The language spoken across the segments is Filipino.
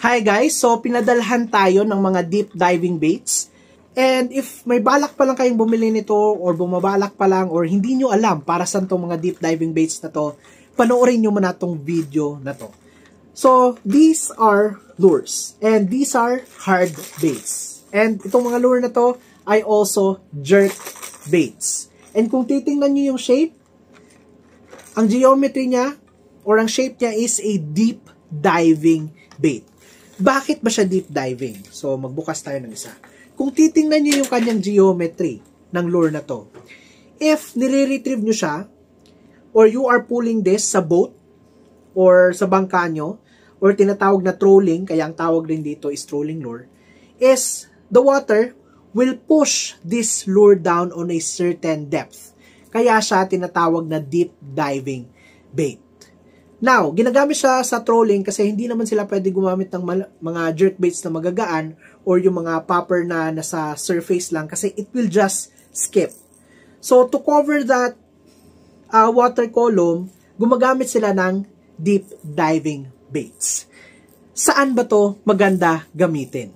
Hi guys, so pinadalhan tayo ng mga deep diving baits. And if may balak pa lang kayong bumili nito or bumabalak pa lang or hindi nyo alam para saan tong mga deep diving baits na to, panoorin nyo muna tong video na to. So, these are lures and these are hard baits. And itong mga lure na to ay also jerk baits. And kung titingnan nyo yung shape, ang geometry niya or ang shape niya is a deep diving bait. Bakit ba siya deep diving? So, magbukas tayo ng isa. Kung titingnan nyo yung kanyang geometry ng lure na to, if nire-retrieve nyo siya, or you are pulling this sa boat, or sa bangka nyo, or tinatawag na trolling, kaya ang tawag rin dito is trolling lure, is the water will push this lure down on a certain depth. Kaya siya tinatawag na deep diving bait. Now, ginagamit siya sa trolling kasi hindi naman sila pwede gumamit ng mga jerkbaits na magagaan or yung mga popper na nasa surface lang kasi it will just skip. So, to cover that water column, gumagamit sila ng deep diving baits. Saan ba to maganda gamitin?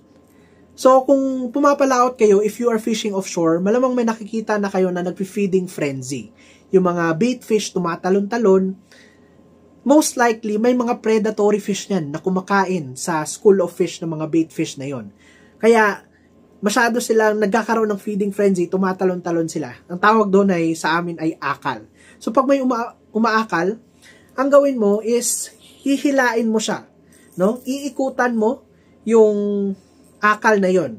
So, kung pumapalaot kayo, if you are fishing offshore, malamang may nakikita na kayo na nagpi-feeding frenzy. Yung mga bait fish tumatalon-talon, most likely, may mga predatory fish niyan na kumakain sa school of fish ng mga bait fish na yon. Kaya, masyado silang nagkakaroon ng feeding frenzy, tumatalon-talon sila. Ang tawag doon ay, sa amin ay akal. So, pag may umaakal, ang gawin mo is, hihilain mo siya. No? Iikutan mo yung akal na yon.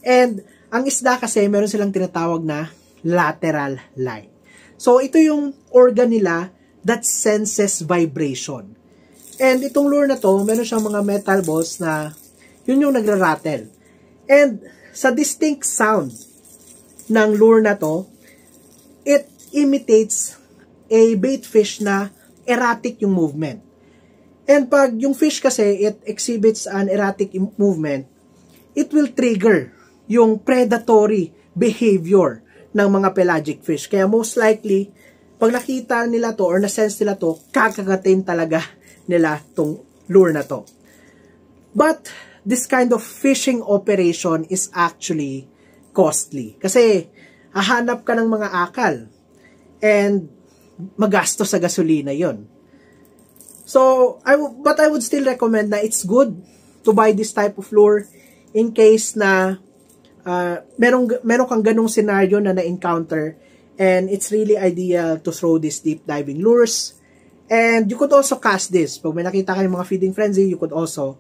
And, ang isda kasi, meron silang tinatawag na lateral line. So, ito yung organ nila that senses vibration. And itong lure na to, meron siyang mga metal balls na yun yung nagra-rattle. And sa distinct sound ng lure na to, it imitates a bait fish na erratic yung movement. And pag yung fish kasi, it exhibits an erratic movement, it will trigger yung predatory behavior ng mga pelagic fish. Kaya most likely, pag nakita nila to or na-sense nila to, kakagatin talaga nila tong lure na to. But, this kind of fishing operation is actually costly. Kasi, hahanap ka ng mga akal and magastos sa gasolina yon. So, but I would still recommend na it's good to buy this type of lure in case na meron kang ganong scenario na na-encounter. And it's really ideal to throw these deep diving lures. And you could also cast this. Pag may nakita kayong mga feeding frenzy, you could also